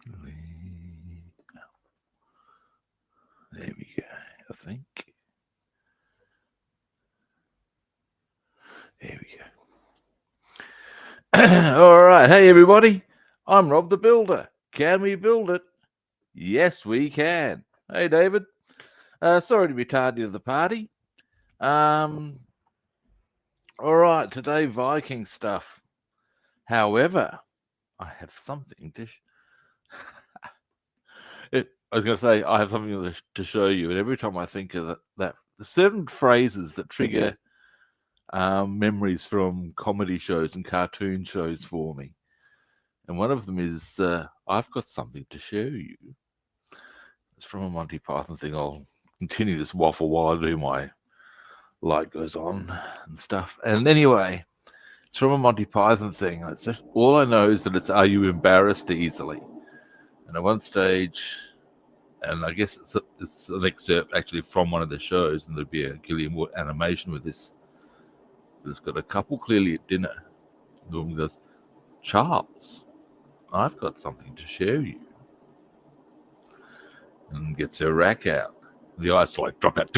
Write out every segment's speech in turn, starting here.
There we go, I think. There we go. All right. Hey, everybody. I'm Rob the Builder. Can we build it? Yes, we can. Hey, David. Sorry to be tardy to the party. All right. Today, Viking stuff. However, I have something to... I was going to say, I have something to show you. And every time I think of that certain phrases that trigger memories from comedy shows and cartoon shows for me. And one of them is, I've got something to show you. It's from a Monty Python thing. I'll continue this waffle while I do my light goes on and stuff. And anyway, it's from a Monty Python thing. It's just, all I know is that it's, are you embarrassed easily? And at one stage, and I guess it's an excerpt actually from one of the shows, and there'd be a Gilliam Wood animation with this. It's got a couple clearly at dinner. The woman goes, Charles, I've got something to show you. And gets her rack out. The eyes like drop out.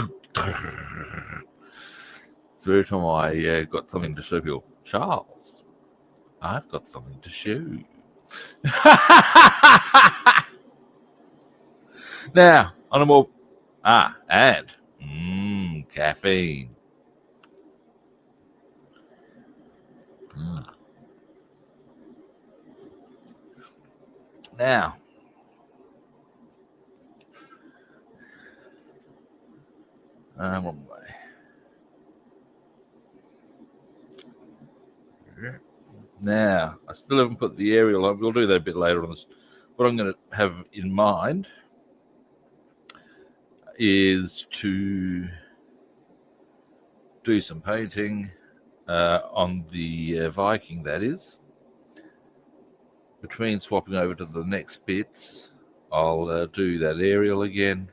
So every time I got something to show people, Charles, I've got something to show you. Now, on a more... and... caffeine. Now, one way. Now, I still haven't put the aerial on. We'll do that a bit later on this. What I'm going to have in mind is to do some painting on the Viking, that is. Between swapping over to the next bits, I'll do that aerial again.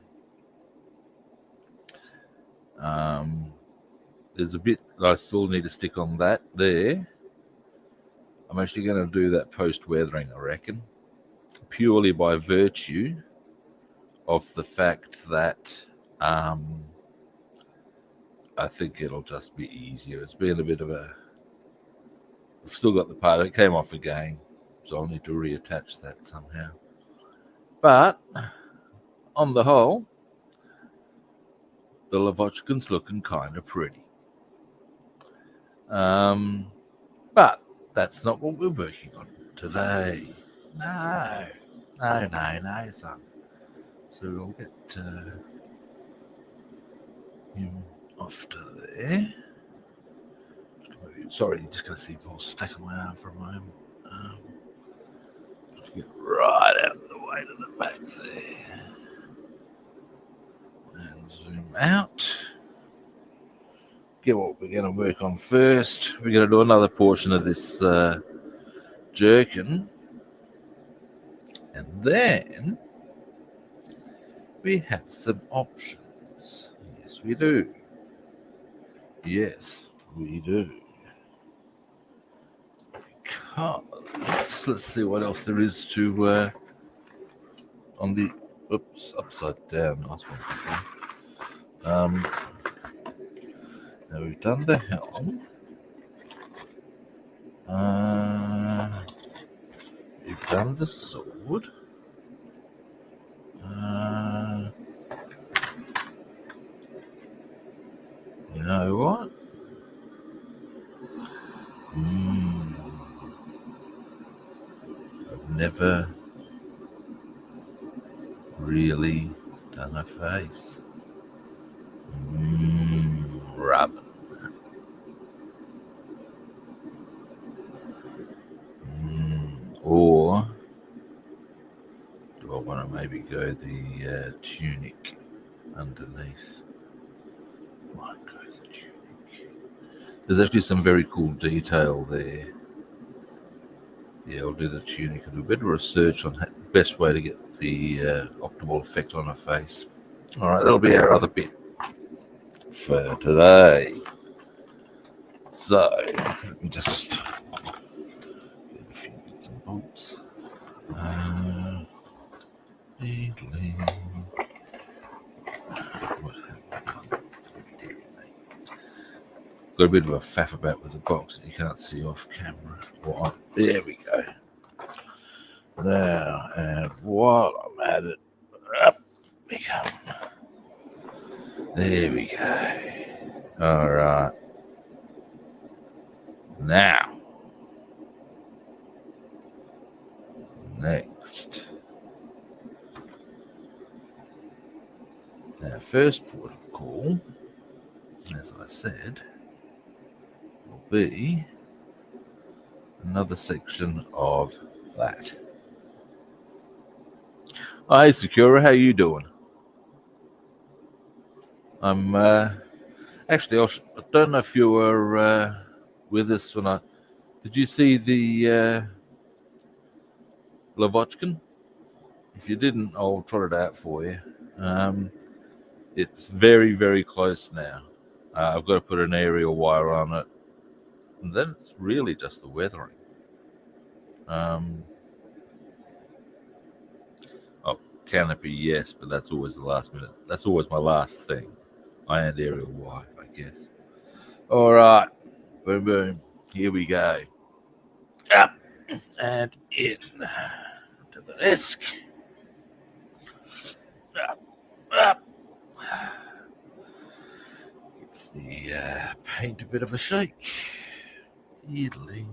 There's a bit that I still need to stick on that there. I'm actually going to do that post-weathering, I reckon, purely by virtue of the fact that I think it'll just be easier. It's been a bit of a... I've still got the part. It came off again, so I'll need to reattach that somehow. But on the whole, the Lavochkin's looking kind of pretty. But that's not what we're working on today. No, son. So we'll get him off to there. Sorry, you're just going to see Paul stack on my arm for a moment. Get right out of the way to the back there. And zoom out. Get what we're going to work on first. We're going to do another portion of this jerkin. And then we have some options. Yes, we do. Yes, we do. Because, let's see what else there is to, on the, upside down, nice one. Now we've done the helm. We've done the sword. You know what? I've never really done a face. Rubbing. Or do I want to maybe go the tunic underneath? Might go the tunic. There's actually some very cool detail there. Yeah, I'll do the tunic. I'll do a bit of research on the best way to get the optimal effect on her face. All right, that'll be our other bit for today. So, let me just get a few bits and bobs. got a bit of a faff about with the box that you can't see off camera. Right, there we go. Now, and while I'm at it, up we come. There we go. All right. Now, next. Our first port of call, as I said, will be another section of that. Hi, Secura, how you doing? I'm actually, I don't know if you were with us when did you see the Lavochkin? If you didn't, I'll trot it out for you. It's very, very close now. I've got to put an aerial wire on it, and then it's really just the weathering. Canopy, yes, but that's always the last minute. That's always my last thing. And aerial wire, I guess. All right, boom, boom. Here we go. Up and in to the desk. Up. Give the paint a bit of a shake. Yiddling.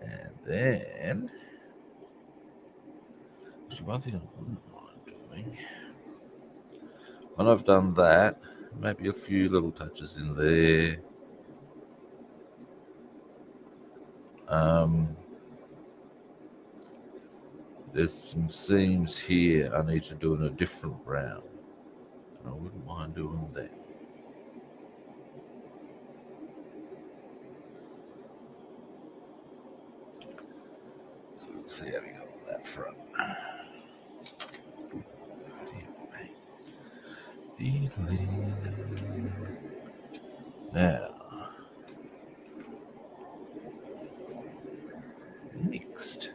And then, there's one thing I wouldn't mind doing. When I've done that, maybe a few little touches in there. There's some seams here I need to do in a different brown. I wouldn't mind doing that. So we'll see how we go on that front. Now, next.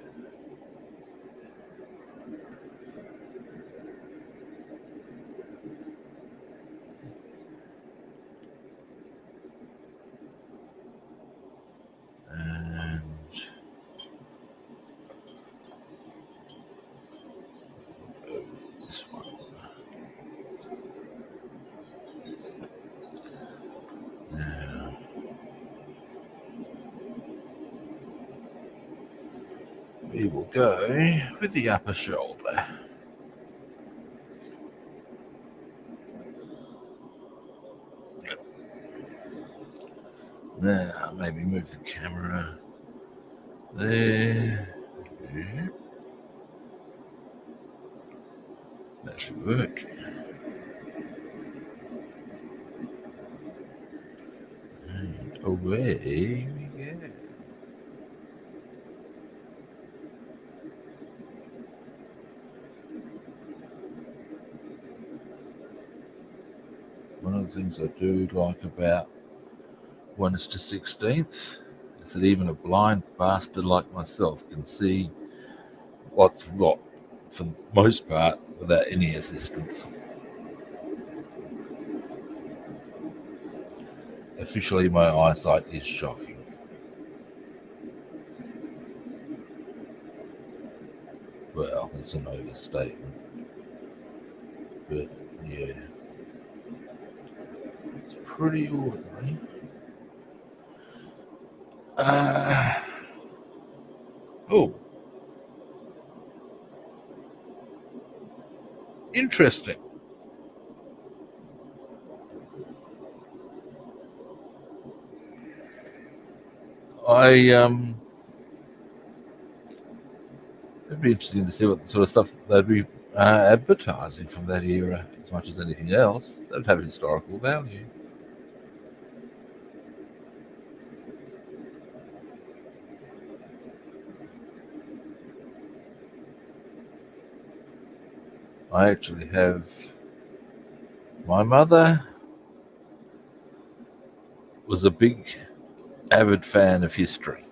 We will go with the upper shoulder. Now, maybe move the camera there. Yeah. That should work. And away we go. One of the things I do like about 1:16 is that even a blind bastard like myself can see what's what for the most part without any assistance. Officially, my eyesight is shocking. Well, that's an overstatement. But yeah, it's pretty ordinary. Oh, interesting. It'd be interesting to see what sort of stuff they'd be advertising from that era as much as anything else. That'd have historical value. I actually have my mother was a big avid fan of history,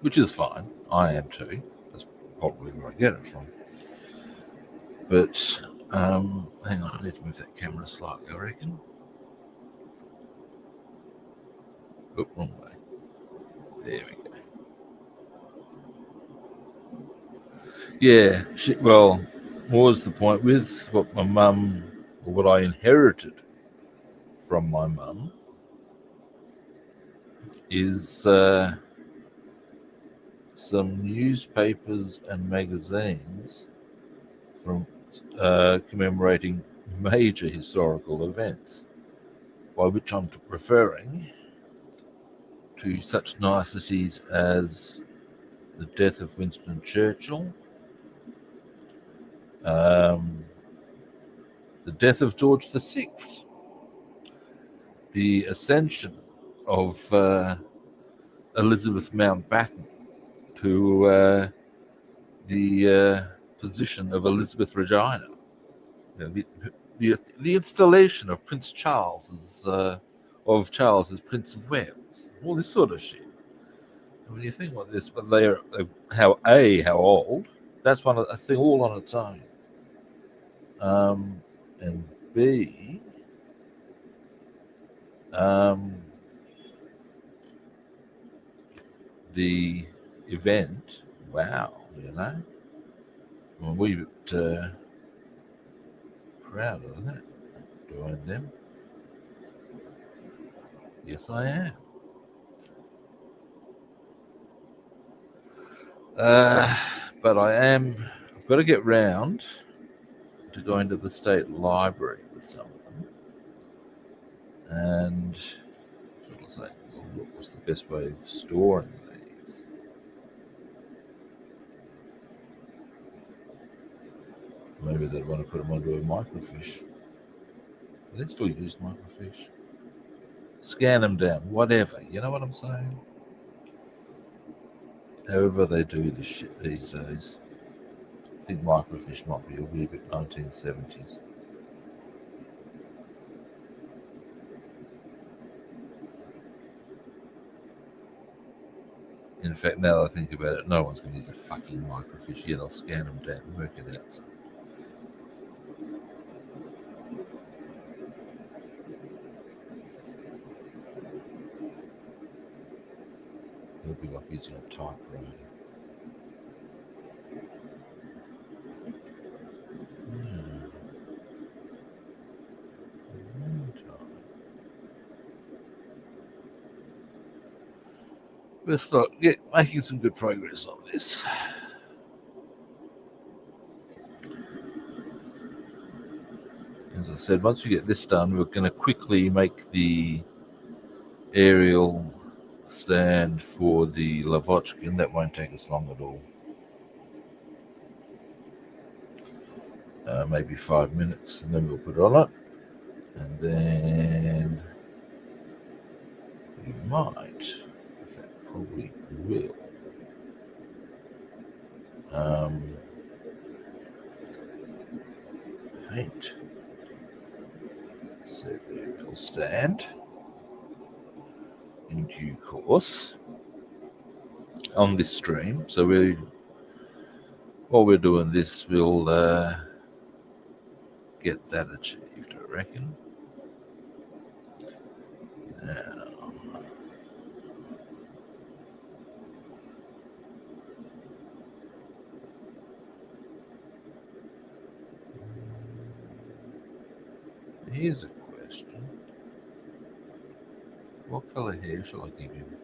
which is fine. I am too. That's probably where I get it from. But Hang on, I need to move that camera slightly, I reckon. Oh, wrong way. There we go. Yeah, well, what was the point with what my mum, or what I inherited from my mum, is some newspapers and magazines from commemorating major historical events, by which I'm referring to such niceties as the death of Winston Churchill, the death of George VI, the ascension of Elizabeth Mountbatten to the position of Elizabeth Regina, the installation of Prince Charles of Charles as Prince of Wales, all this sort of shit. And when you think about this, but they're how old? That's a thing all on its own. And B, the event. Wow, I'm a wee bit proud of that. Doing them. Yes, I am. But I've got to get round to going to the state library with some of them. And what was that? What was the best way of storing these? Maybe they'd want to put them onto a microfiche. They still use microfiche. Scan them down, whatever. You know what I'm saying? However they do this shit these days. I think microfiche might be a wee bit 1970s. In fact, now that I think about it, no one's going to use a fucking microfiche. Yeah, they'll scan them down and work it out. So. It'll be like using a typewriter. We'll start making some good progress on this. As I said, once we get this done, we're going to quickly make the aerial stand for the Lavochkin. That won't take us long at all. Maybe 5 minutes, and then we'll put it on it. And then we might, in fact, probably will, paint said aerial stand in due course on this stream. So while we're doing this, we'll get that achieved, I reckon. Now, here's a question. What colour hair shall I give him?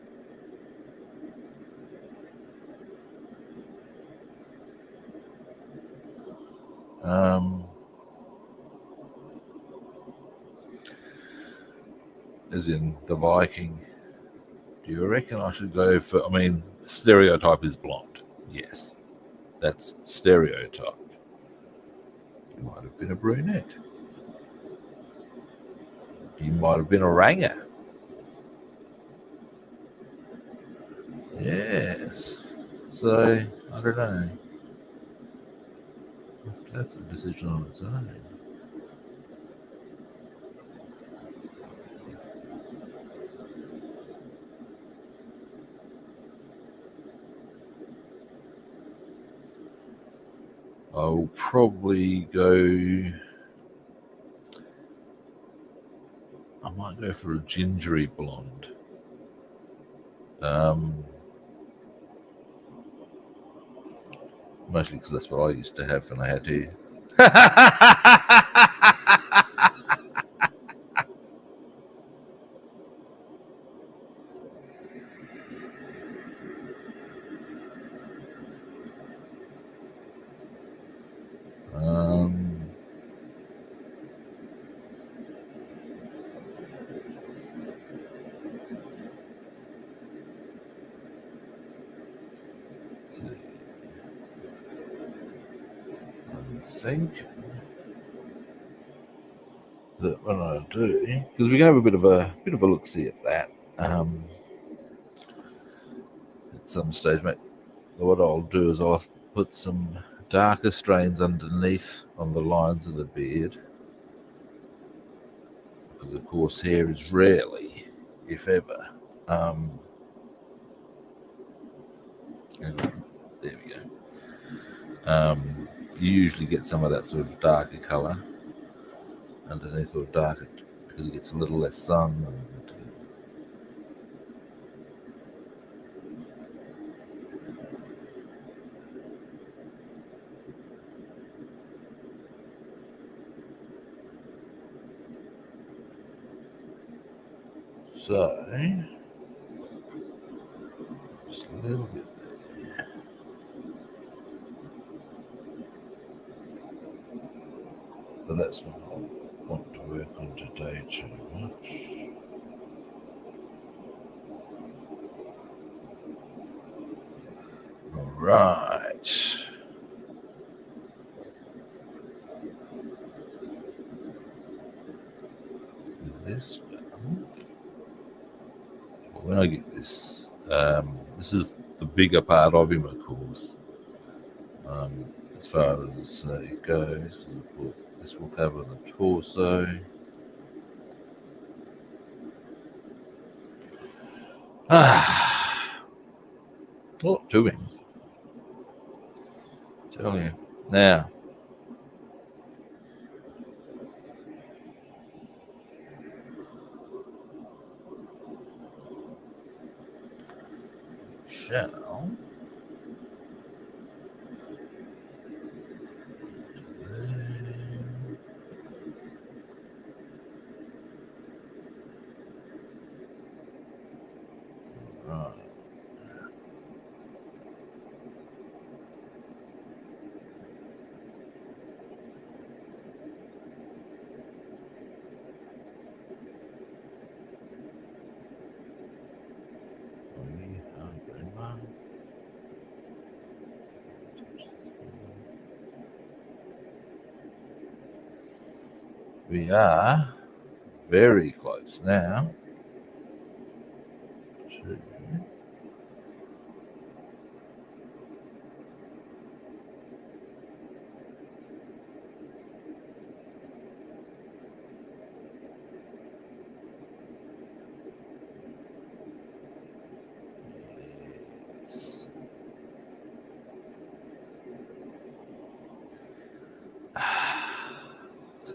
As in the Viking. Do you reckon I should go for? I mean, stereotype is blonde. Yes, that's stereotype. He might have been a brunette. He might have been a ranger. Yes. So I don't know. That's a decision on its own. I'll probably go. I might go for a gingery blonde. Mostly because that's what I used to have when I had hair. I think that what I'll do, because we can have a bit of a look see at that at some stage, mate. What I'll do is I'll put some darker strains underneath on the lines of the beard, because of course hair is rarely, if ever, there we go. You usually get some of that sort of darker colour underneath, or darker, because it gets a little less sun. So, just a little bit there. But that's not what I want to work on today too much. Alright. This done. When I get this, this is the bigger part of him, of course. As far as it goes, this will cover the torso. Not to him. Tell you. Now, shall right. We are very close now to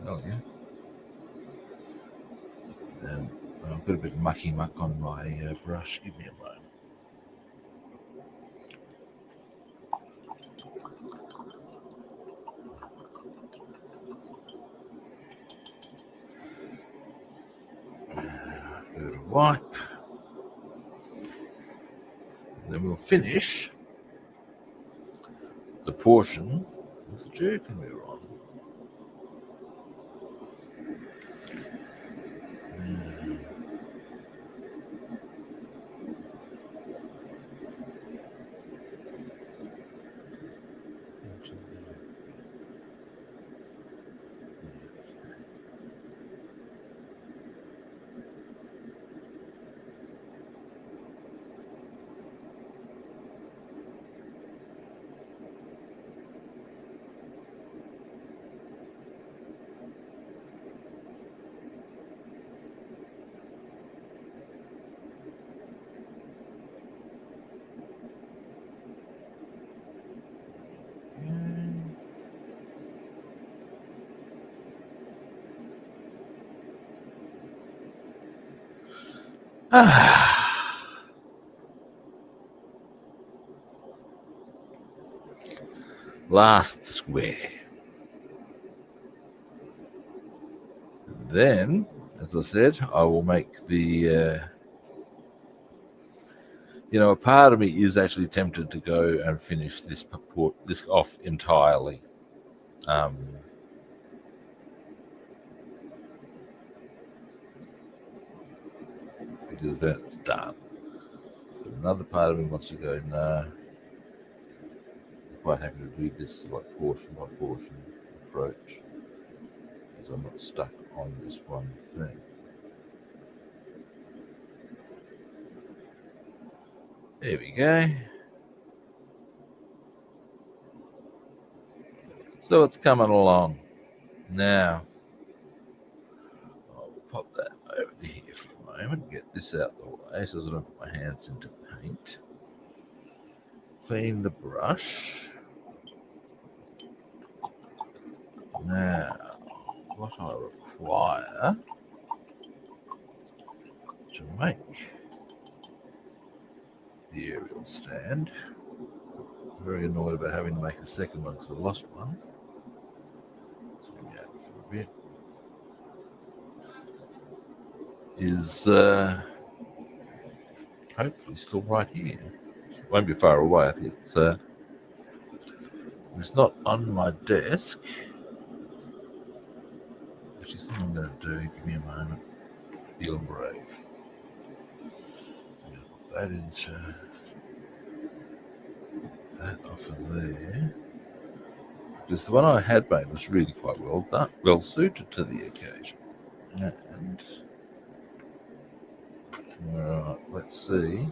tell you. I've got a bit of mucky muck on my brush. Give me a moment. Give it a wipe. Then we'll finish the portion of the jerkin we're on. Last square. And then, as I said, I will make the a part of me is actually tempted to go and finish this off entirely. Because then it's done. But another part of me wants to go, no, I'm quite happy to do this like portion by portion approach, because I'm not stuck on this one thing. There we go. So it's coming along. Now, I'll pop that over here for a moment, get this out the way so I don't put my hands into paint. Clean the brush. Now, what I require to make the aerial stand, I'm very annoyed about having to make a second one because I lost one. So let me out for a bit. Is hopefully still right here. It won't be far away. I think it's not on my desk, which is something I'm going to do. Give me a moment. Feel brave. Put that into that off of there. Because the one I had made was really quite well done, well suited to the occasion. And alright, let's see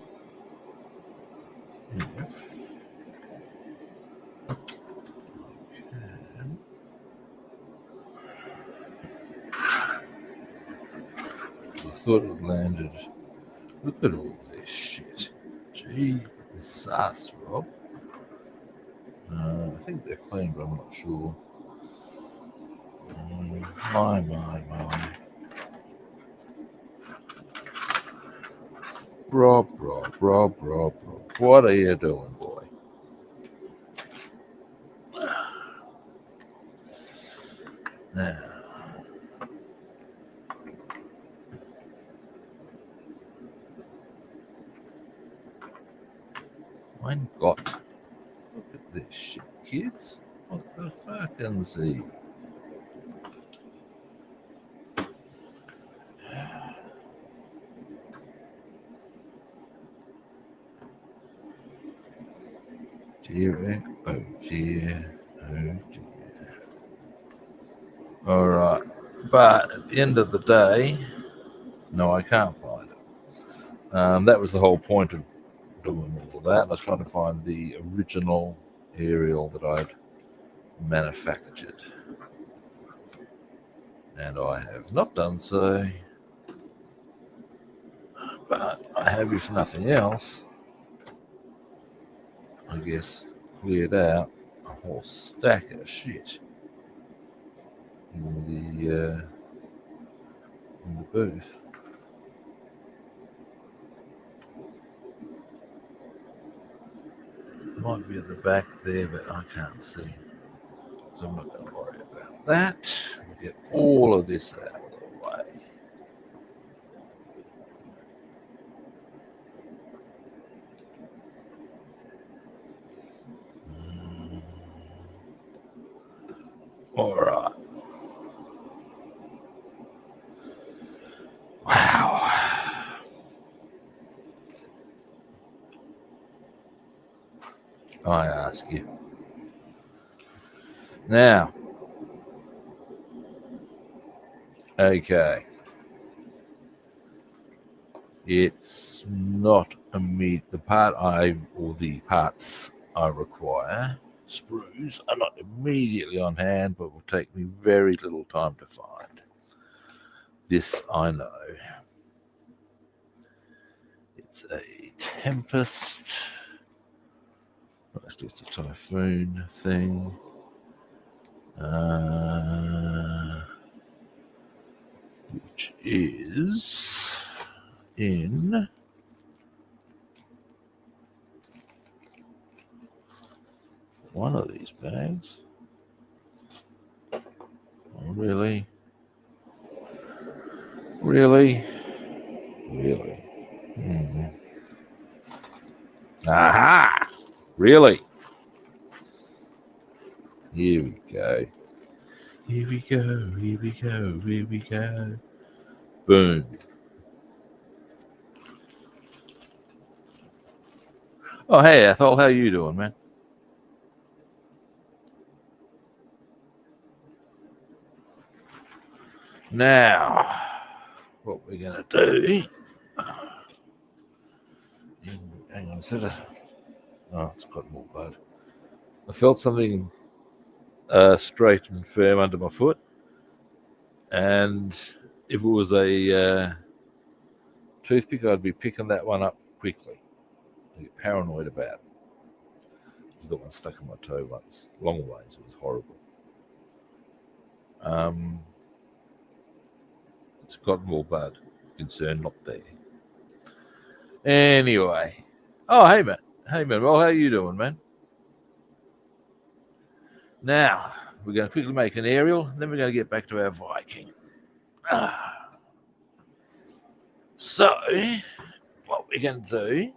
if I can. I thought it landed. Look at all this shit. Jesus, Rob. I think they're clean, but I'm not sure. My. Rob. What are you doing, boy? Now, mine got. Look at this shit, kids. What the fucking see? Dear, oh dear. All right, but at the end of the day, no, I can't find it. That was the whole point of doing all of that. I was trying to find the original aerial that I'd manufactured, and I have not done so. But I have, if nothing else, I guess, cleared out a whole stack of shit in the booth. Might be at the back there, but I can't see, so I'm not going to worry about that. We'll get all of this out of the way. All right. Wow. I ask you. Now, okay. It's not the parts I require, sprues, are not immediately on hand, but will take me very little time to find. This I know. It's a Tempest. Actually, it's a Typhoon thing. Which is in one of these bags. Oh, really? Really? Really? Aha! Really? Here we go. Here we go. Here we go. Here we go. Boom. Oh, hey, Ethel. How you doing, man? Now, what we're going to do... Hang on a second. Oh, it's got more blood. I felt something straight and firm under my foot. And if it was a toothpick, I'd be picking that one up quickly. I get paranoid about it. I got one stuck in my toe once, long ways. It was horrible. It's got more blood. Concern not there. Anyway. Oh, hey, man. Hey, man. Well, how you doing, man? Now, we're going to quickly make an aerial, then we're going to get back to our Viking. So, what we're going to do,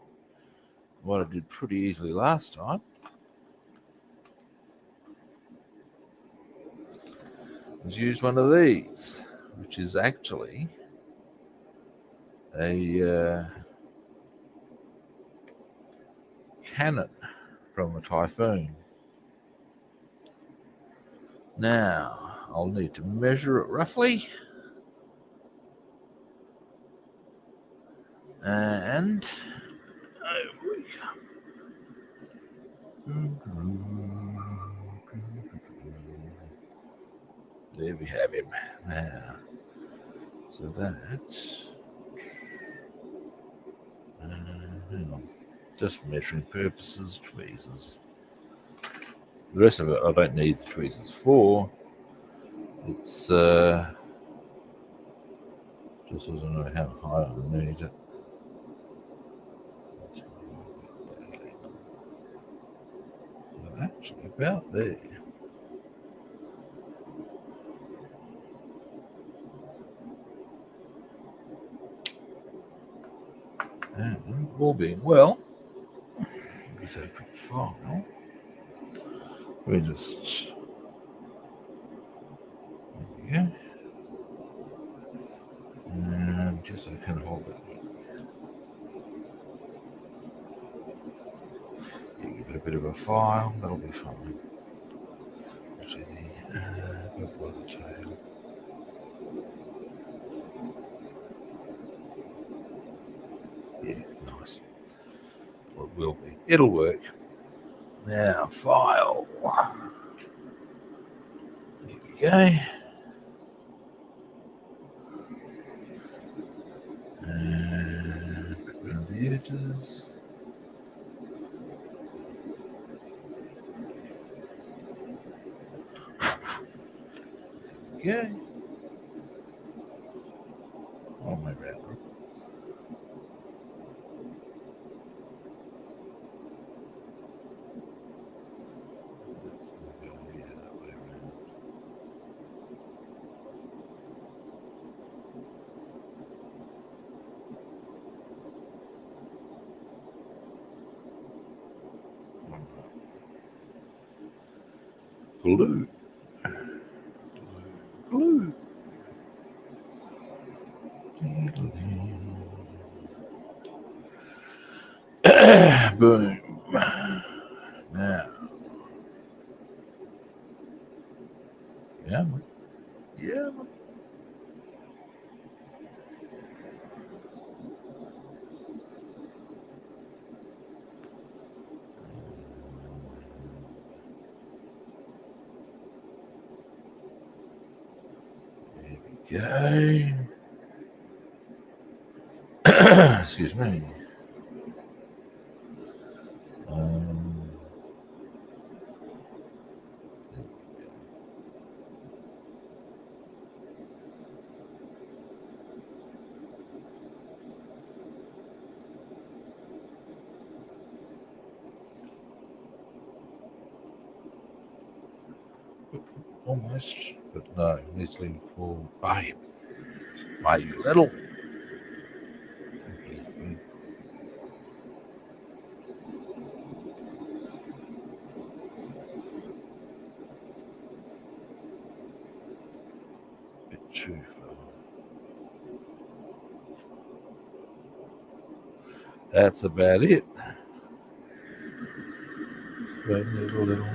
what I did pretty easily last time, is use one of these, which is actually a cannon from a Typhoon. Now, I'll need to measure it roughly. And over we come. There we have him. Now, so that's hang on, just for measuring purposes, tweezers. The rest of it I don't need the tweezers for. It's just I don't know how high I need it. So actually about there. And all being well, with a quick file, we just there we go. And just so I can hold it. You give it a bit of a file, that'll be fine. Actually, go by the tail. Yeah, nice. Or it will be. It'll work. Now, file. There we go. And around the edges. There we go. Oh, my bad. Glue. Glue. Boom. Now. Yeah. Yeah. There we go. Excuse me. almost, but no, needs to lean forward. Bye, you little. Bit too far. That's about it. Straighten it a little.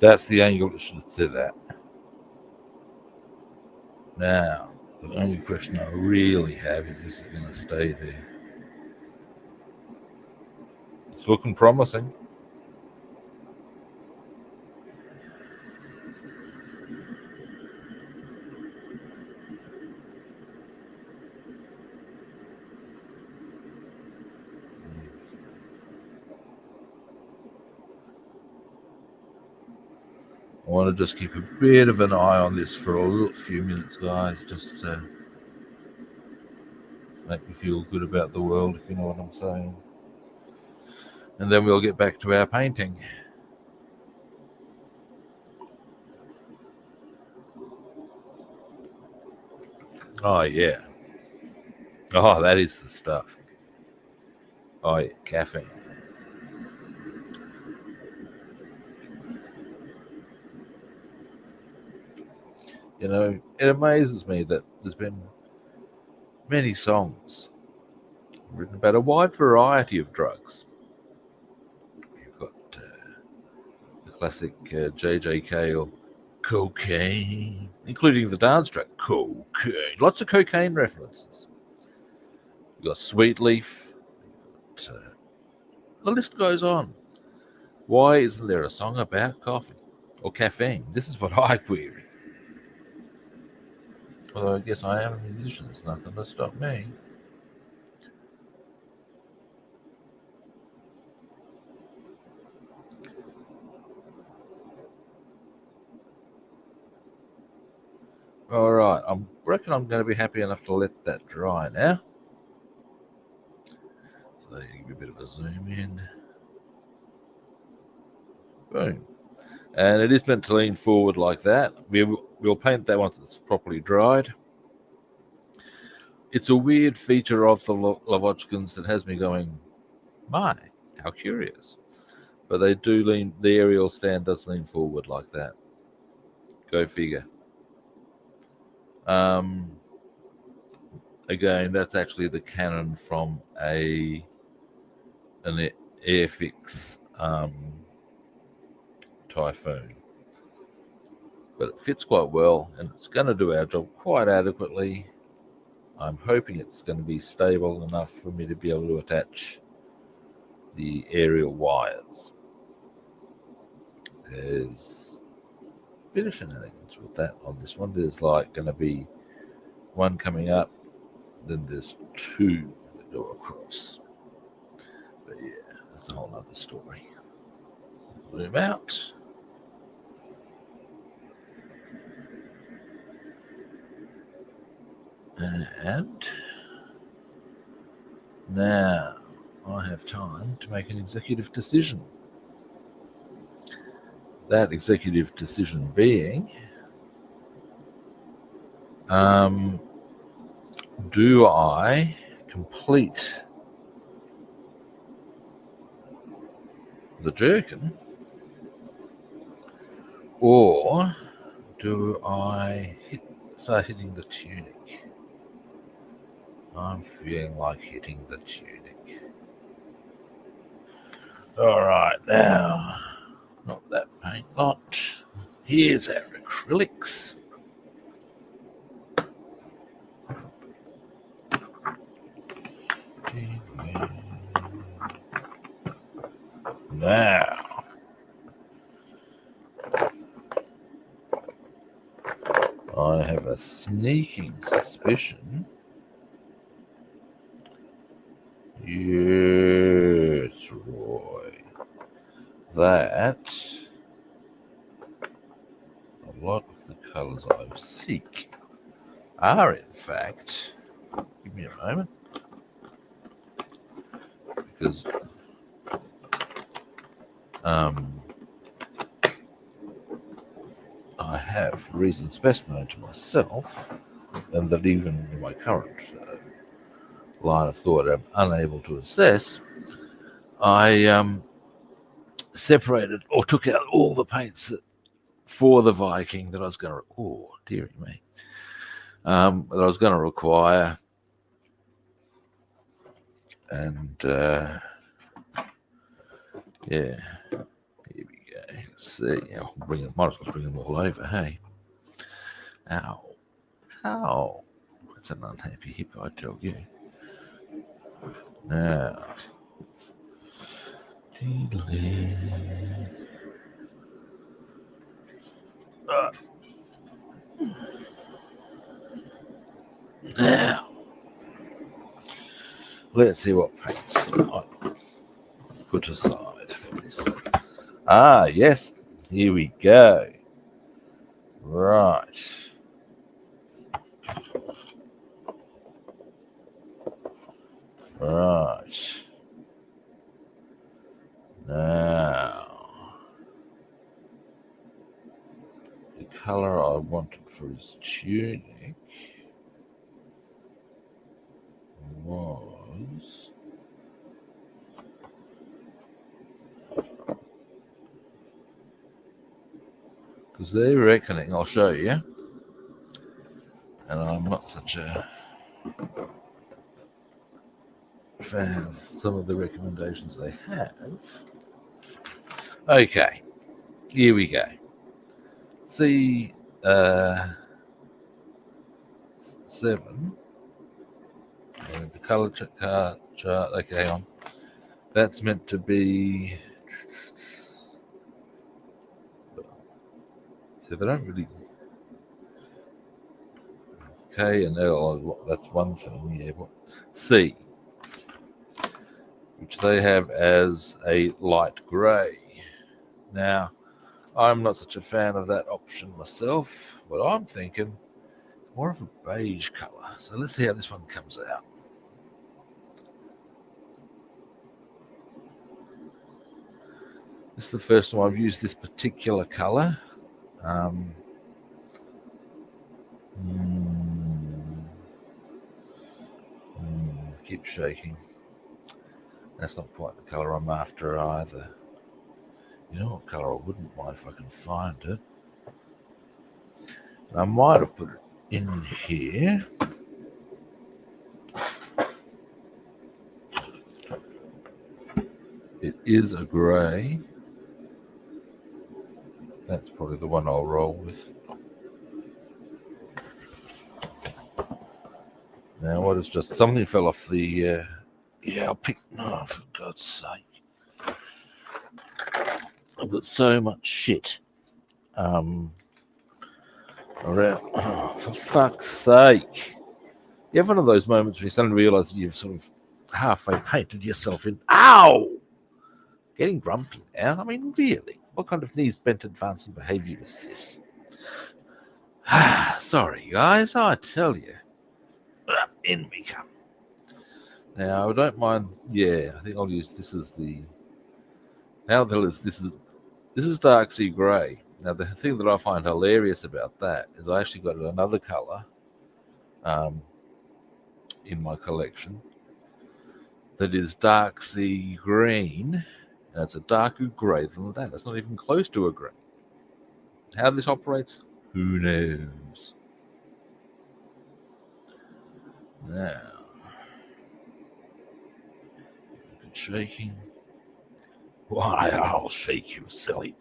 That's the angle it should sit at. Now, the only question I really have is it going to stay there? It's looking promising. I want to just keep a bit of an eye on this for a few minutes, guys, just to make me feel good about the world, if you know what I'm saying. And then we'll get back to our painting. Oh, yeah. Oh, that is the stuff. Oh, yeah, caffeine. You know, it amazes me that there's been many songs written about a wide variety of drugs. You've got the classic J.J. Cale, cocaine, including the dance track, cocaine. Lots of cocaine references. You've got Sweet Leaf. The list goes on. Why isn't there a song about coffee or caffeine? This is what I query. Although I guess I am a musician, there's nothing to stop me. All right, I reckon I'm going to be happy enough to let that dry now. So you give a bit of a zoom in. Boom. And it is meant to lean forward like that. We'll paint that once it's properly dried. It's a weird feature of the Lavochkins that has me going, my, how curious. But they do lean, the aerial stand does lean forward like that. Go figure. Again, that's actually the cannon from an Airfix Typhoon. But it fits quite well, and it's going to do our job quite adequately. I'm hoping it's going to be stable enough for me to be able to attach the aerial wires. There's a bit of shenanigans with that on this one. There's like going to be one coming up, then there's two that go across. But yeah, that's a whole other story. Zoom out. And now I have time to make an executive decision. That executive decision being, do I complete the jerkin, or do I start hitting the tunic? I'm feeling like hitting the tunic. All right, now, not that paint lot. Here's our acrylics. Now, I have a sneaking suspicion. Yes, Roy. That a lot of the colours I seek are, in fact, give me a moment, because I have reasons best known to myself, and that even in my current line of thought I'm unable to assess. I separated or took out all the paints for the Viking that I was going to. Oh, dearie me. That I was going to require, and yeah, here we go. Let's see. I'll might as well bring them all over. Hey, ow, ow. That's an unhappy hip, I tell you. Now, now, let's see what paints I put aside for this. Ah, yes, here we go. Right. Right. Now, the color I wanted for his tunic was because they're reckoning, I'll show you, and I'm not such a fan of some of the recommendations they have. Okay, here we go. See, 7. And the color chart. Okay, hang on. That's meant to be. So they don't really. Okay, and L, that's one thing. Yeah, but C, which they have as a light grey. Now, I'm not such a fan of that option myself. What I'm thinking, more of a beige colour. So let's see how this one comes out. This is the first time I've used this particular colour. Keep shaking. That's not quite the colour I'm after either. You know what colour I wouldn't mind if I can find it? I might have put it in here. It is a grey. That's probably the one I'll roll with. Now, what is just something fell off the. Yeah, I'll pick. Oh, for God's sake! I've got so much shit. Around. Oh, for fuck's sake! You have one of those moments where you suddenly realise that you've sort of halfway painted yourself in. Ow! Getting grumpy now. I mean, really, what kind of knees bent advancing behaviour is this? Sorry, guys. I tell you. In we come. Now I don't mind. Yeah, I think I'll use this as the. Now the hell is this is dark sea grey. Now the thing that I find hilarious about that is I actually got another colour, in my collection that is dark sea green. And it's a darker grey than that. It's not even close to a grey. How this operates, who knows? Now. Shaking. Why, I'll shake you, silly.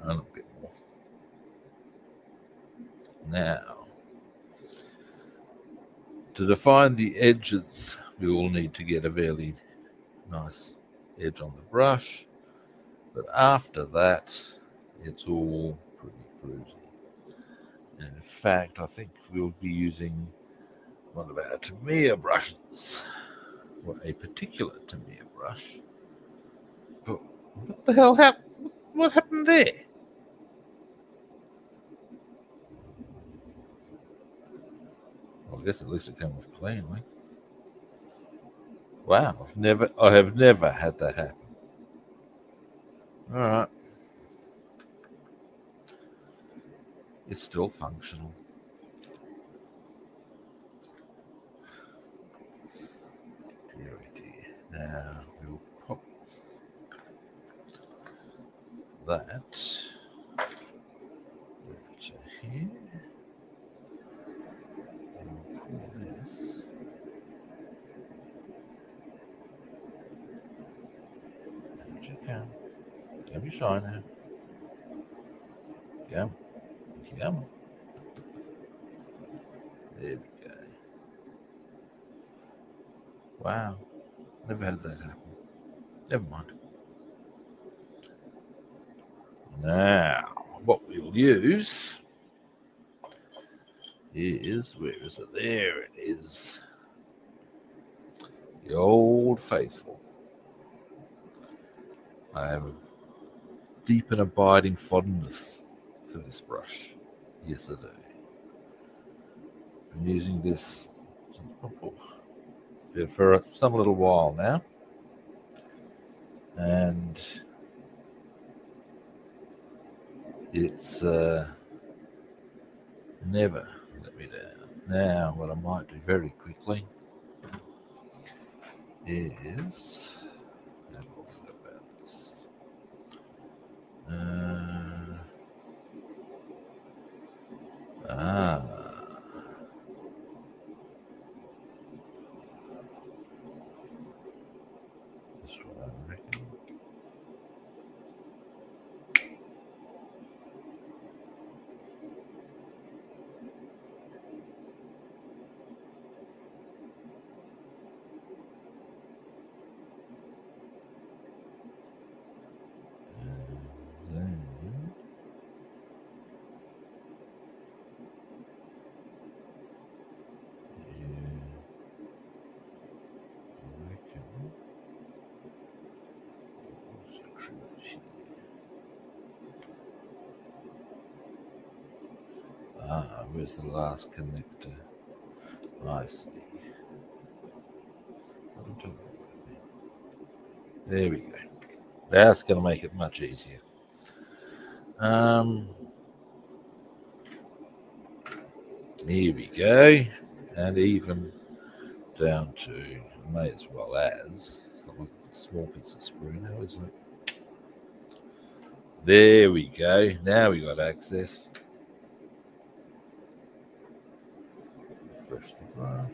A little bit more. Now, to define the edges, we will need to get a fairly nice edge on the brush. But after that, it's all pretty cruisy. And in fact, I think we'll be using one of our Tamiya brushes, or a particular Tamiya brush. But what the hell happened? What happened there? I'll I guess at least it came off cleanly. Wow, I have never had that happen. All right. It's still functional. Dear, dear. Now we'll pop that over to here. And we'll pull this. And you can. Don't be shy now. Come. Come. There we go. Wow. Never had that happen. Never mind. Now, what we'll use is, where is it? There it is. The Old Faithful. I have a deep and abiding fondness for this brush. Yes, I do. Been using this for some little while now, and it's never let me down. Now, what I might do very quickly is have a look about this. This one, I reckon. Where's the last connector? I see. There we go. That's going to make it much easier. Here we go. And even down to, may as well as, it's not like it's a small piece of screw now, isn't it? There we go. Now we got access. Refresh the brush.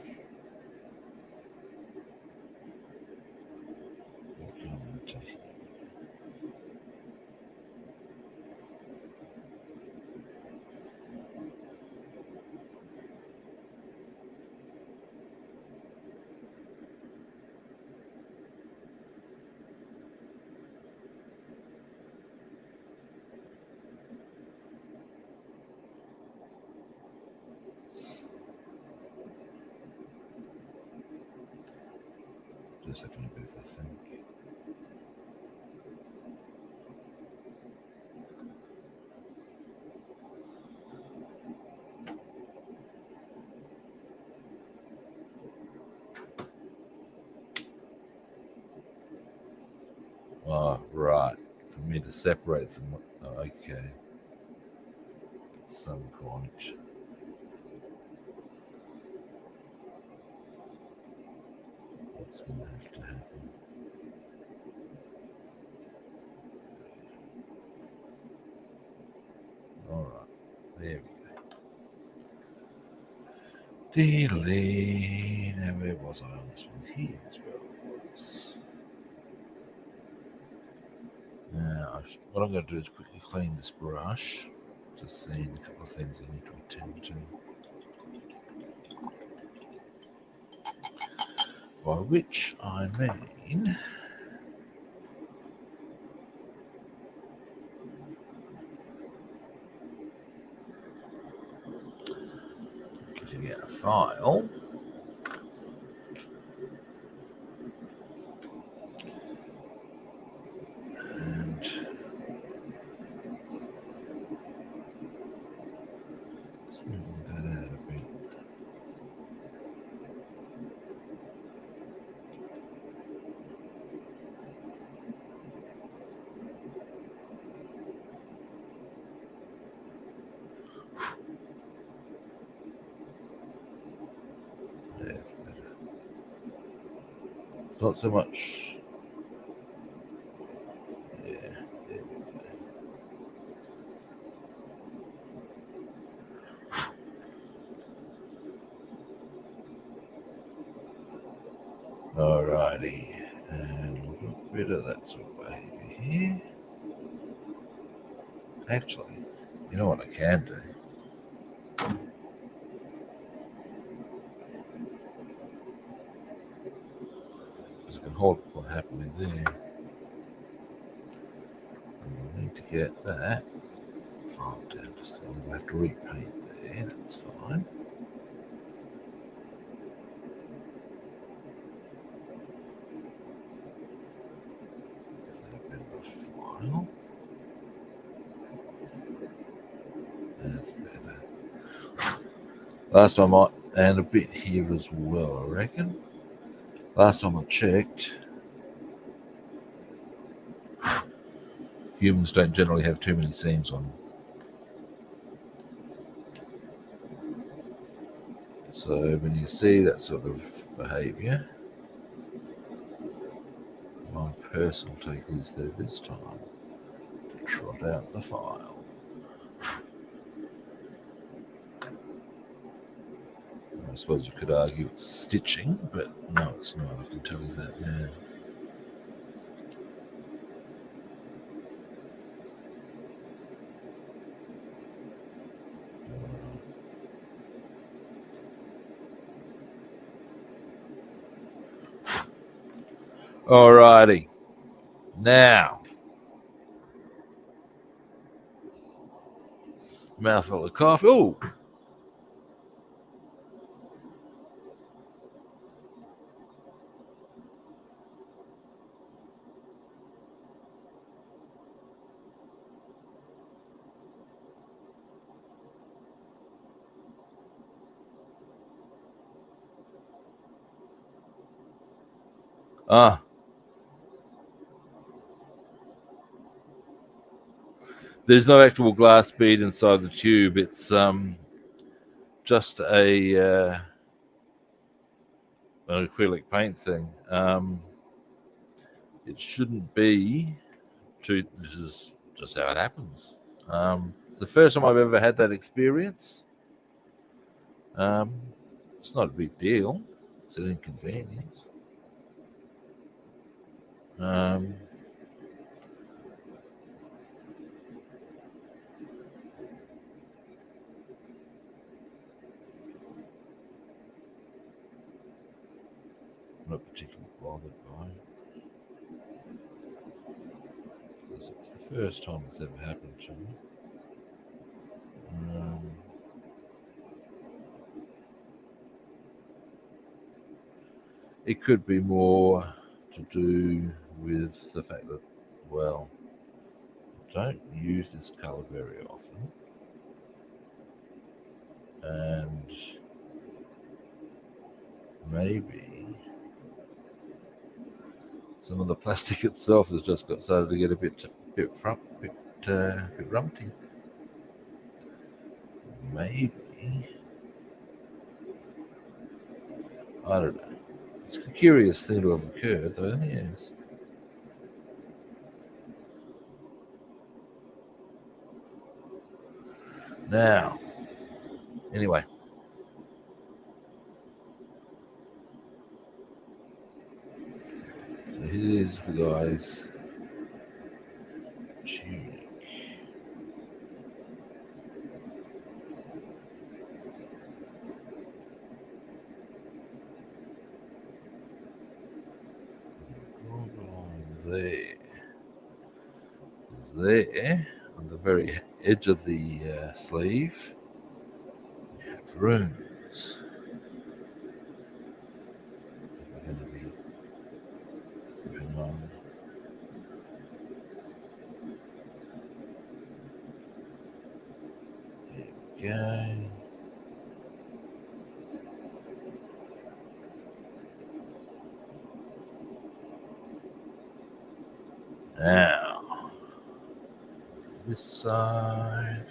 Just having a bit of a think. Oh, right. For me to separate them. Okay. At some point. That's going to have to happen. Alright. There we go. Deedly. Now, where was I on this one? Here is where it was. Now, what I'm going to do is quickly clean this brush. Just seeing a couple of things I need to attend to. By which I mean getting out a file. And smoothing that out a bit. Not so much. Yeah, there we go. Alrighty, and we'll get rid of that sort of behavior here. Actually, you know what I can do? Because I can hold it quite happily there. And we'll need to get that file down just a little. We'll have to repaint there, that's fine. File. That's better. Last time and a bit here as well, I reckon. Last time I checked, humans don't generally have too many seams on them. So when you see that sort of behaviour, my personal take is that it is time to trot out the file. I suppose you could argue it's stitching, but no, it's not. I can tell you that now. Alrighty. Now, mouthful of coffee. Oh, there's no actual glass bead inside the tube. It's just an acrylic paint thing. It shouldn't be too. This is just how it happens. It's the first time I've ever had that experience. It's not a big deal. It's an inconvenience. Not particularly bothered by it. Because it's the first time it's ever happened to me. It could be more to do with the fact that, well, I don't use this colour very often. And maybe some of the plastic itself has just got started to get a bit rumpty. Maybe, I don't know. It's a curious thing to have occurred, though. Yes. Now, anyway. So here's the guy's tunic. There, on the very edge of the sleeve, we have runes. We're going to be putting on. There we go. Now, this side.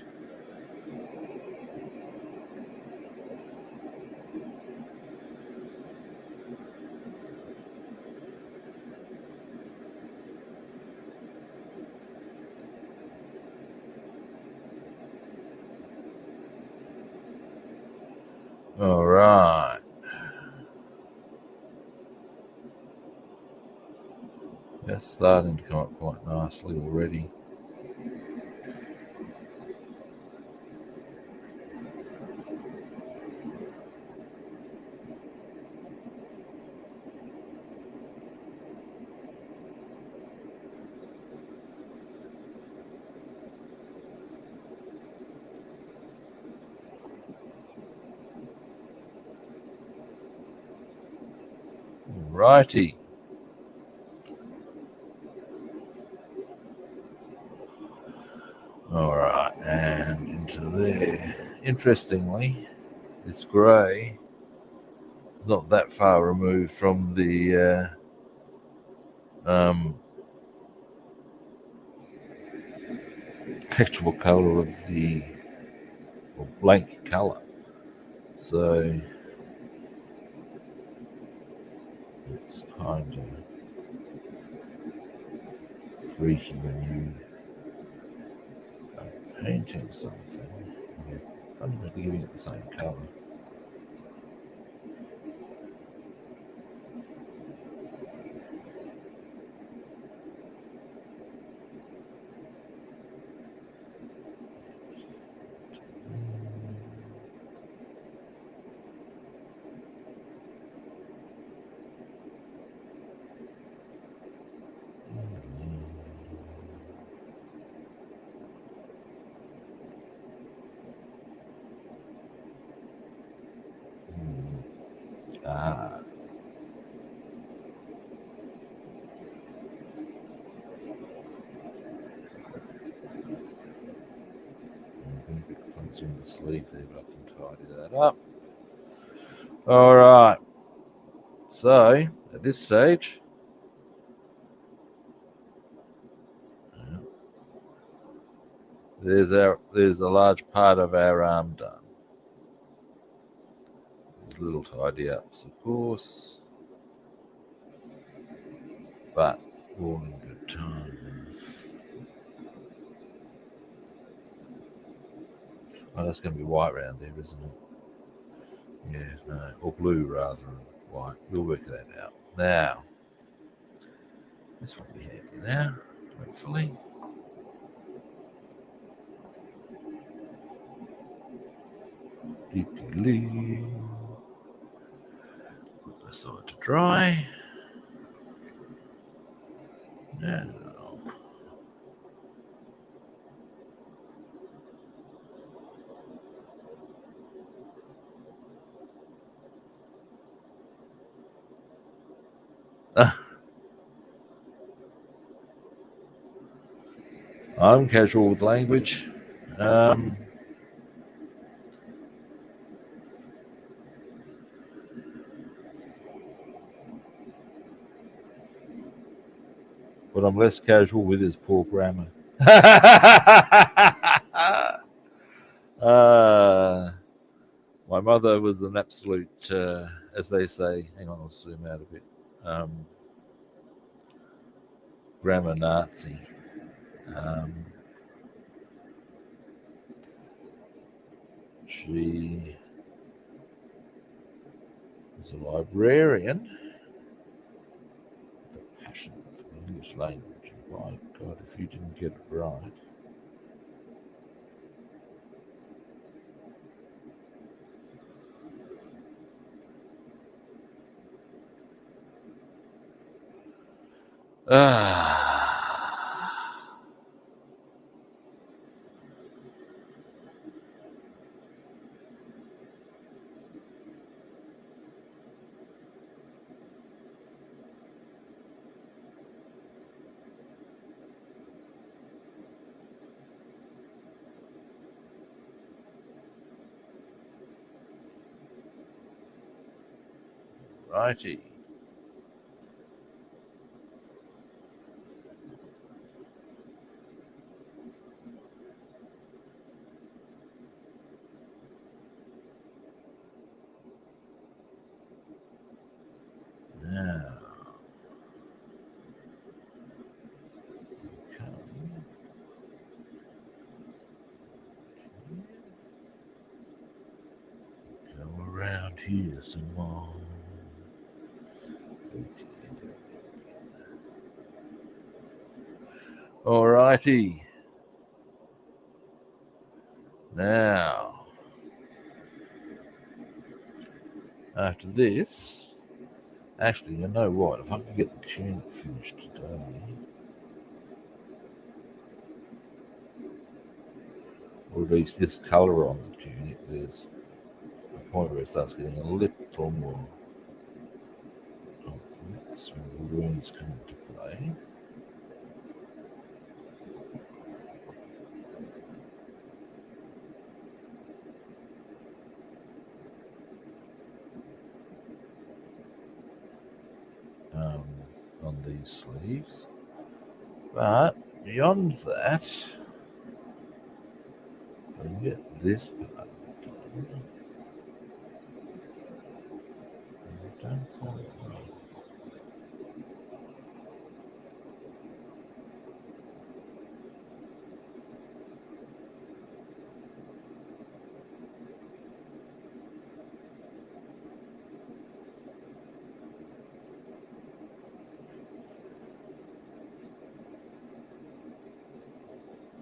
All right. That's starting to come up quite nicely already. Righty. All right, and into there. Interestingly, this grey, not that far removed from the actual colour of the blank colour. So it's kind of freaky when you are painting something and you're fundamentally giving it the same colour. Ah. I'm a bit clumsy on the sleeve there, but I can tidy that up. All right. So at this stage, there's a large part of our arm done. Little tidy ups, of course, but all in good time. Oh, that's going to be white around there, isn't it? Yeah, no, or blue rather than white. We'll work that out. Now, this will be handy now, hopefully. Put this on to dry. Now, I'm casual with language. But I'm less casual with his poor grammar. My mother was an absolute, as they say, hang on, I'll zoom out a bit, grammar Nazi. She was a librarian with a passion for the English language. And by God, if you didn't get it right, righty. Now, come around here some more. Alrighty. Now, after this, actually, you know what? If I could get the tunic finished today, or at least this colour on the tunic, there's a point where it starts getting a little more complex when the runes come into play. On these sleeves, but beyond that, I can get this part done.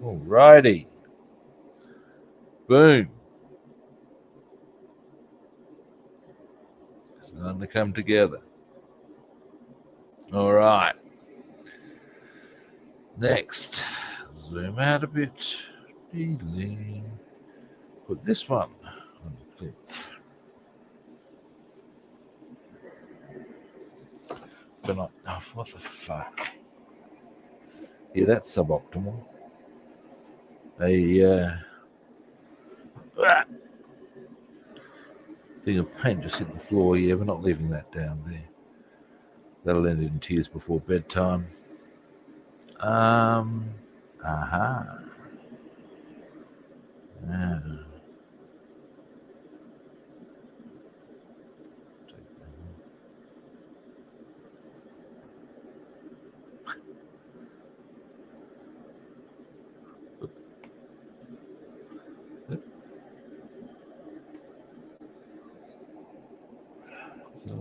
Alrighty. Boom. It's starting to come together. Alright. Next. Zoom out a bit. Put this one on the plinth. But not, oh, what the fuck? Yeah, that's suboptimal. A thing of paint just hit the floor. Yeah, we're not leaving that down there. That'll end in tears before bedtime. Aha. Yeah.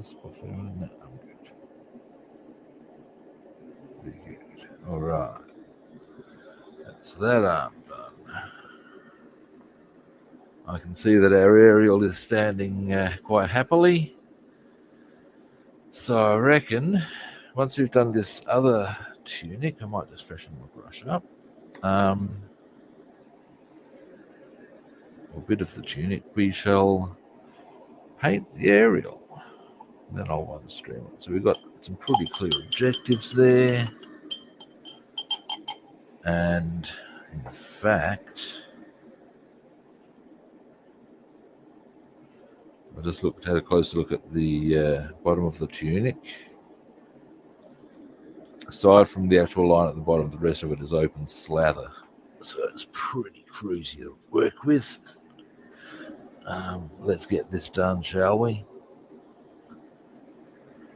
Spot there on that. I'm good. Very good. All right. That's that arm done. I can see that our aerial is standing quite happily. So I reckon once we've done this other tunic, I might just freshen my brush up. A bit of the tunic, we shall paint the aerial. Then I'll one stream it. So we've got some pretty clear objectives there. And in fact, I just had a closer look at the bottom of the tunic. Aside from the actual line at the bottom, the rest of it is open slather. So it's pretty cruisy to work with. Let's get this done, shall we?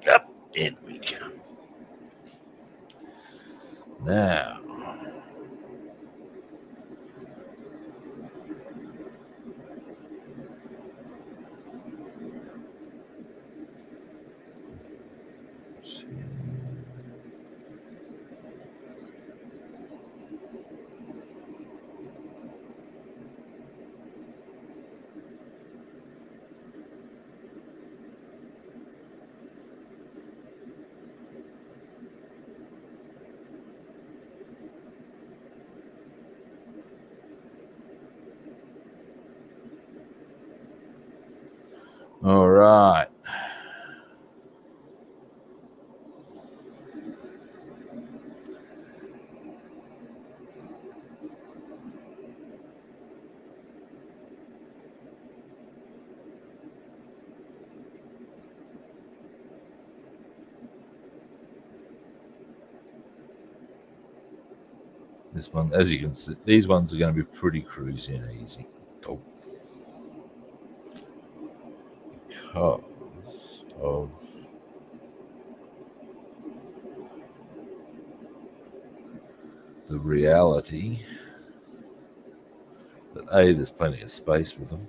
Up, in we come. Now, all right. This one, as you can see, these ones are going to be pretty cruisy and easy. Oh. Because of the reality that A, there's plenty of space with them,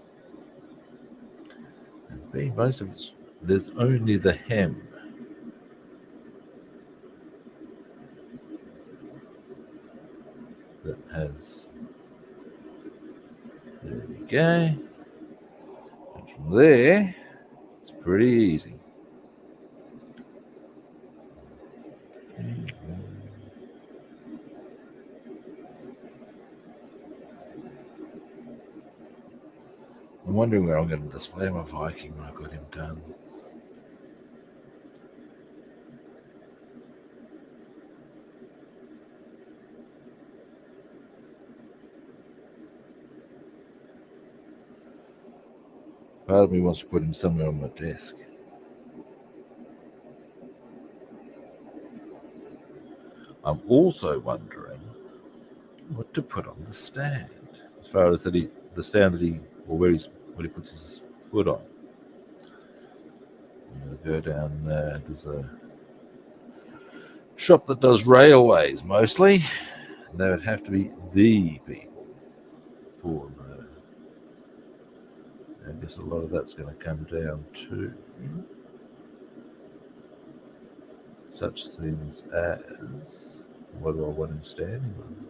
and B, most of it's, there's only the hem that has, there we go. And from there, it's pretty easy. I'm wondering where I'm going to display my Viking when I've got him done. Part of me wants to put him somewhere on my desk. I'm also wondering what to put on the stand, as far as the stand that he, or where he puts his foot on. I'm going to go down there. There's a shop that does railways mostly. They would have to be the people for. I guess a lot of that's going to come down to such things as, what do I want him standing on?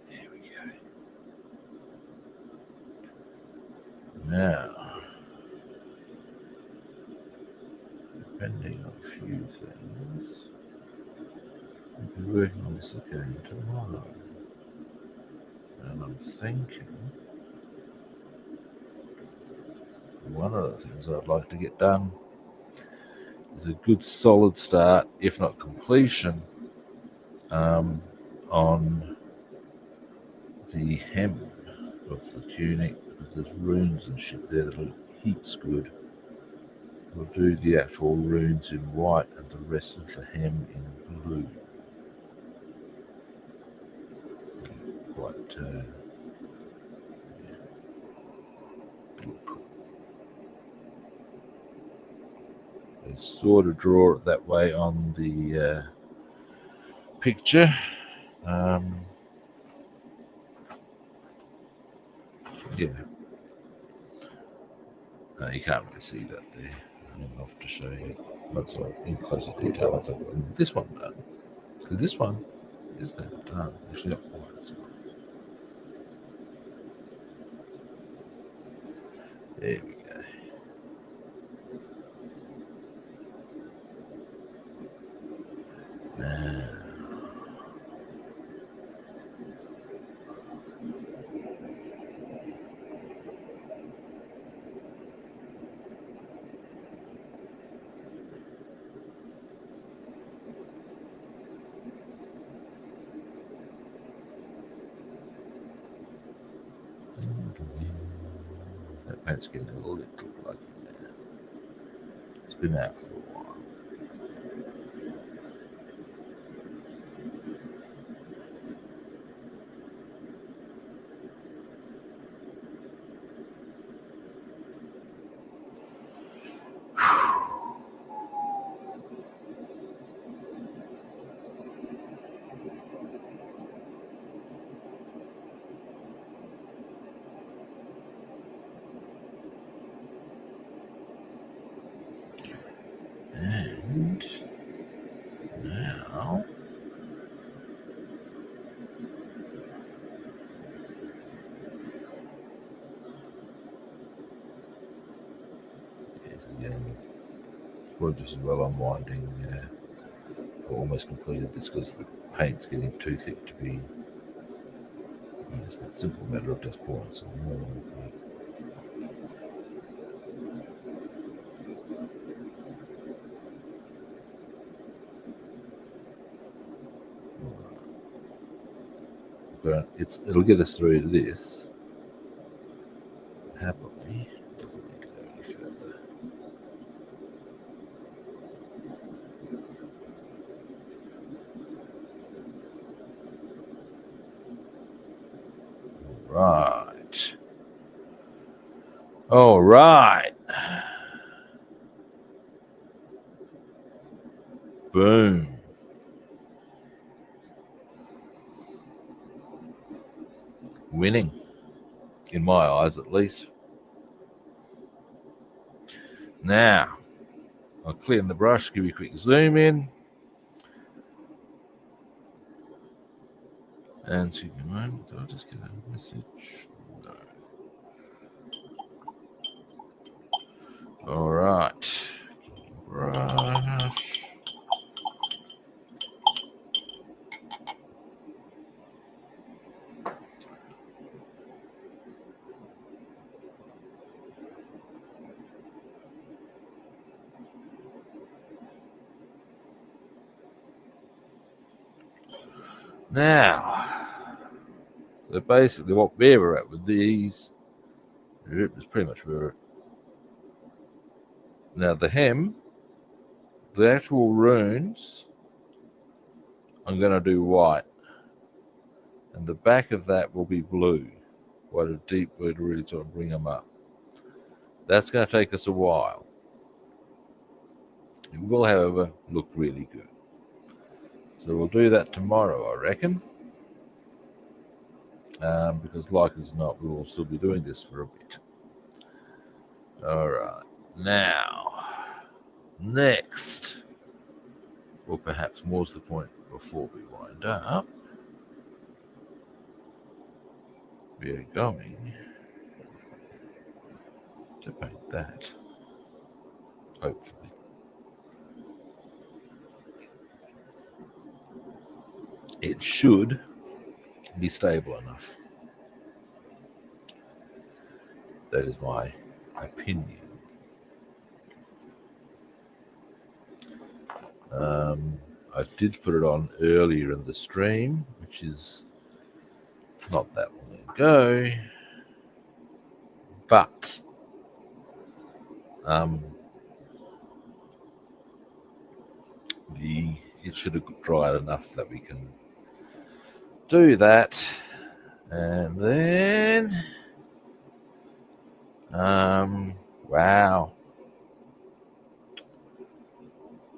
There we go. Now, depending on a few things, we'll be working on this again tomorrow. And I'm thinking one of the things I'd like to get done is a good solid start, if not completion, on the hem of the tunic, because there's runes and shit there that look heaps good. We'll do the actual runes in white and the rest of the hem in blue. Quite yeah. Look cool. They sort of draw it that way on the picture. Yeah. You can't really see that there. I'm off to show you once in closer detail once I've gotten this one done. Because this one is that done. Actually not quite as well. There we go. Now, that paint's getting a little bloody now. It's been out for a while. And now, it's getting probably just as well unwinding. Almost completed this because the paint's getting too thick to be. It's a simple matter of just pouring some more. But it'll get us through to this. Happily, it doesn't need to go any further. Right. All right. Boom. Winning, in my eyes at least. Now, I'll clean the brush, give you a quick zoom in. And so you can run. Do I just get a message? No. All right. Brush. Now, so basically what we're at with these is pretty much where. Now the hem, the actual runes, I'm going to do white. And the back of that will be blue. Quite a deep blue to really sort of bring them up. That's going to take us a while. It will, however, look really good. So we'll do that tomorrow, I reckon. Because like as not, we will still be doing this for a bit. All right. Now, next, or perhaps more to the point before we wind up, we are going to paint that, hopefully. It should be stable enough. That is my opinion. I did put it on earlier in the stream, which is not that long ago, but it should have dried enough that we can do that. And then wow,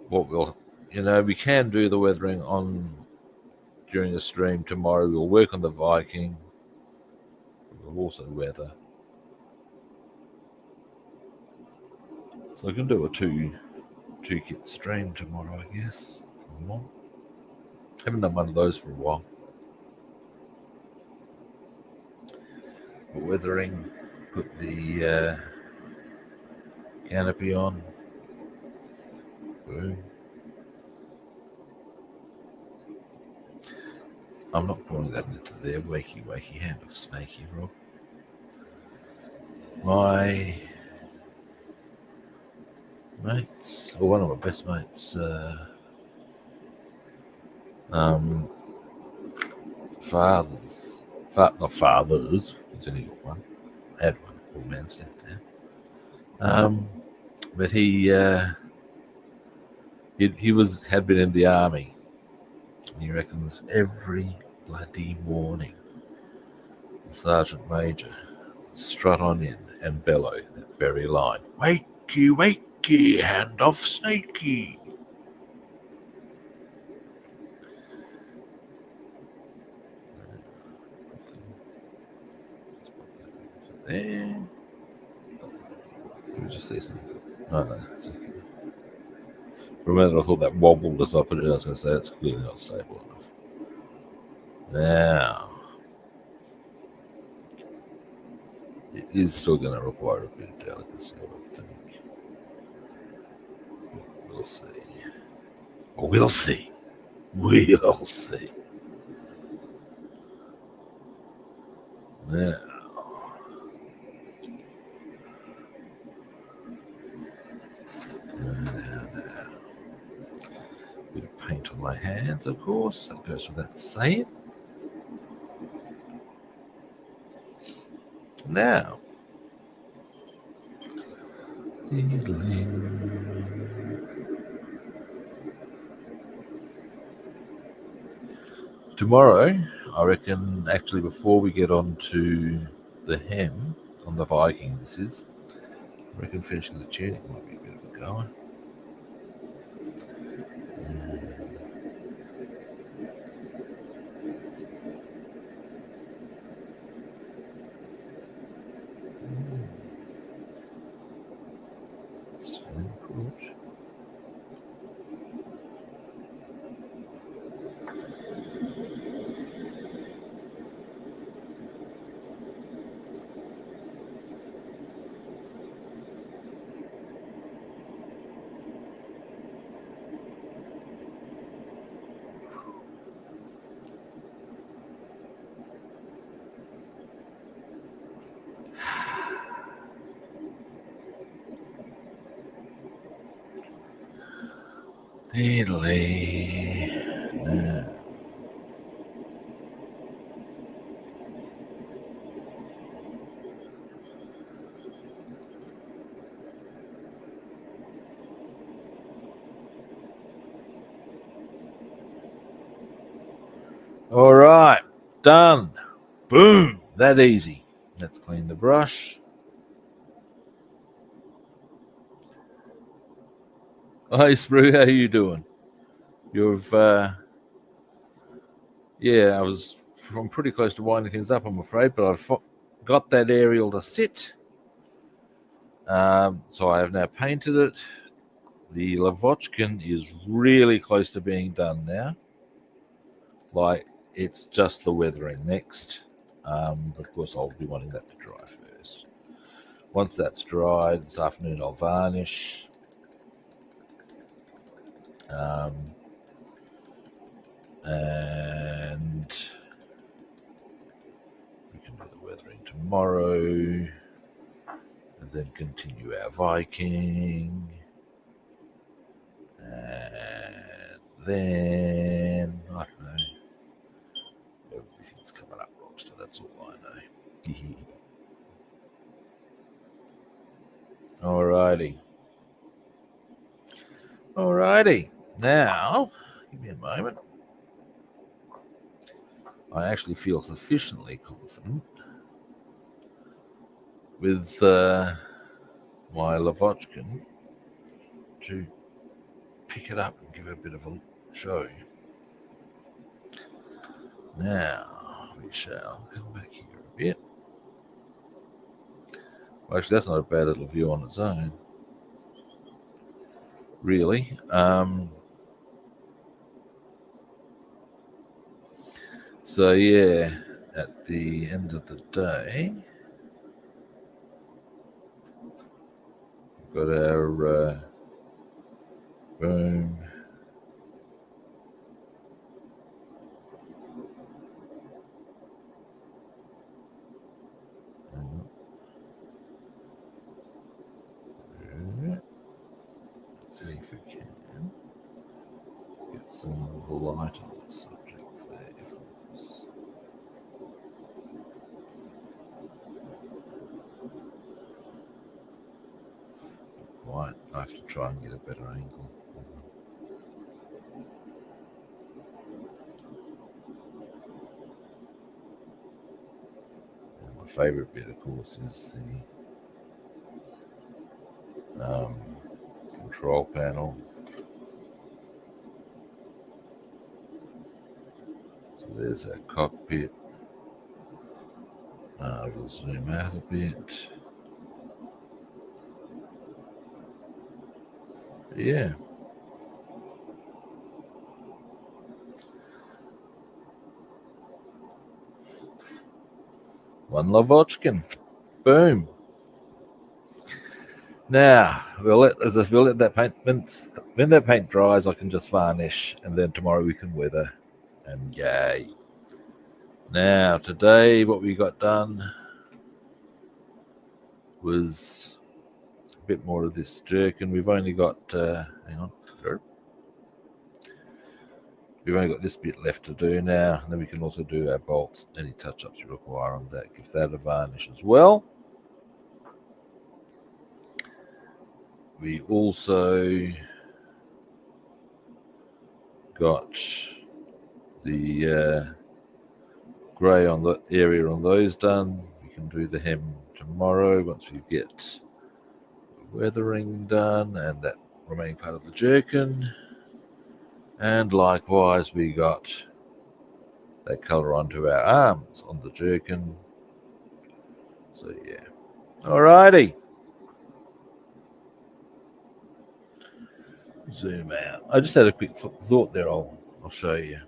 what we'll, we can do the weathering on during the stream tomorrow. We'll work on the Viking. We'll also weather. So I can do a two kit stream tomorrow, I guess. Haven't done one of those for a while. But weathering, put the canopy on. Boom. I'm not putting that into there. Wakey hand of snaky Rob. My mates, or one of my best mates, not fathers, he's only got one, had one, poor man's dead now. But he had been in the army, and he reckons every bloody morning the Sergeant Major would strut on in and bellow that very line, wakey, hand off snaky. There. Let me just say something. No, it's okay. For a minute I thought that wobbled as I put it in. I was going to say it's clearly not stable enough. Now, it is still going to require a bit of delicacy, I would think. We'll see. We'll see. We'll see. Now, bit of paint on my hands, of course. That goes without saying. Now, tomorrow, I reckon, actually, before we get on to the hem on the Viking, I reckon finishing the tunic might be a bit of a goer. Italy. All right, done. Boom, that easy. Let's clean the brush. Hey, Sprue, how you doing? You've, yeah, I'm pretty close to winding things up, I'm afraid, but I've got that aerial to sit. So I have now painted it. The Lavochkin is really close to being done now. Like, it's just the weathering next. But of course, I'll be wanting that to dry first. Once that's dried, this afternoon I'll varnish. And we can do the weathering tomorrow. And then continue our Viking. And then, I don't know. Everything's coming up, Rockstar. That's all I know. Alrighty. Alrighty. Now, give me a moment. I actually feel sufficiently confident with my Lavochkin to pick it up and give it a bit of a show. Now, we shall come back here a bit. Well, actually, that's not a bad little view on its own, really. So, yeah, at the end of the day, we've got our boom. Let's see if we can get some light on the subject there for us. Right, I have to try and get a better angle. And my favourite bit, of course, is the control panel. So there's our cockpit. We'll zoom out a bit. Yeah. One Lavochkin. Boom. Now we'll let that paint when that paint dries. I can just varnish, and then tomorrow we can weather, and yay! Now today, what we got done was a bit more of this jerkin. We've only got hang on. We've only got this bit left to do now, and then we can also do our bolts. Any touch-ups you require on that, give that a varnish as well. We also got the grey on the area on those done. We can do the hem tomorrow once we get the weathering done and that remaining part of the jerkin. And likewise, we got that colour onto our arms on the jerkin. So yeah, alrighty. zoom out. I just had a quick thought there. I'll show you.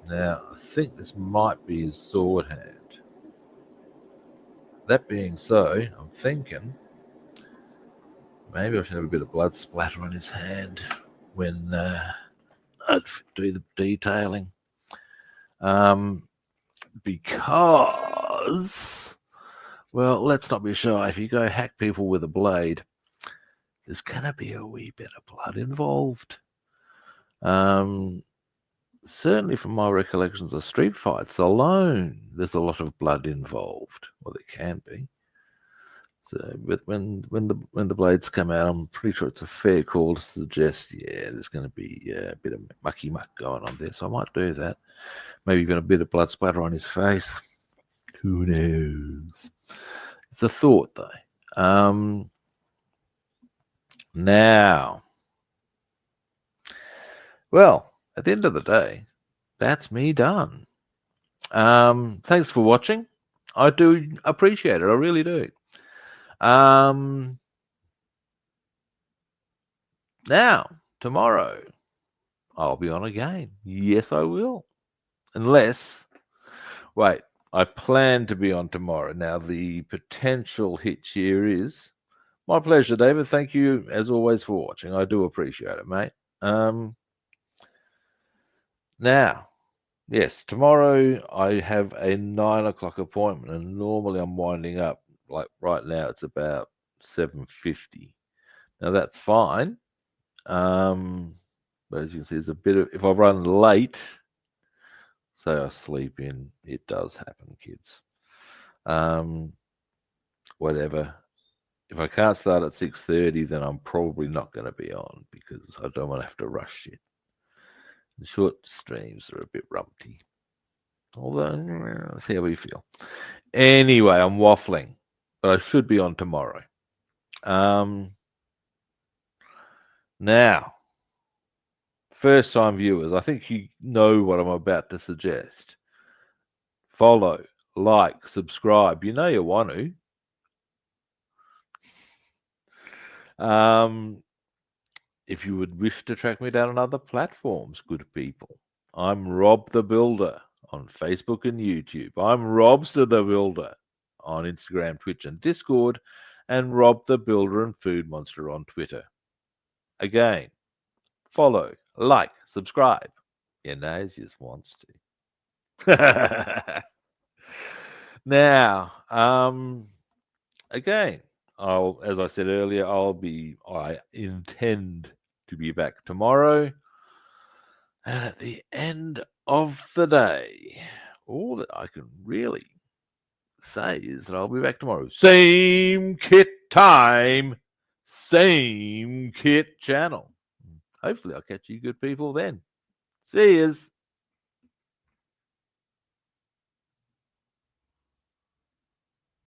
Now, I think this might be his sword hand. That being so, I'm thinking maybe I should have a bit of blood splatter on his hand when I do the detailing. Because, well, let's not be shy. If you go hack people with a blade, there's going to be a wee bit of blood involved. Certainly from my recollections of street fights alone, there's a lot of blood involved. Well, there can be. So, but when the blades come out, I'm pretty sure it's a fair call to suggest, yeah, there's going to be a bit of mucky muck going on there. So I might do that. Maybe even a bit of blood splatter on his face. Who knows? It's a thought, though. Now, well, at the end of the day, that's me done. Thanks for watching. I do appreciate it. I really do. Now, tomorrow, I'll be on again. Yes, I will. Unless, wait, I plan to be on tomorrow. Now, the potential hitch here is, my pleasure, David. Thank you, as always, for watching. I do appreciate it, mate. Now, yes, tomorrow I have a 9 o'clock appointment, and normally I'm winding up, like right now it's about 7:50. Now, that's fine. But as you can see, there's a bit of, if I run late, say I sleep in, it does happen, kids. Whatever. If I can't start at 6:30, then I'm probably not going to be on because I don't want to have to rush shit. The short streams are a bit rumpty. Although, let's see how we feel. Anyway, I'm waffling, but I should be on tomorrow. Now, first-time viewers, I think you know what I'm about to suggest. Follow, like, subscribe. You know you want to. If you would wish to track me down on other platforms, good people, I'm Rob the Builder on Facebook and YouTube. I'm Robster the Builder on Instagram, Twitch, and Discord, and Rob the Builder and Food Monster on Twitter. Again, follow, like, subscribe. Your nose just wants to. Now, again, as I said earlier, I intend to be back tomorrow. And at the end of the day, all that I can really say is that I'll be back tomorrow. Same kit time, same kit channel. Hopefully I'll catch you good people then. See yous.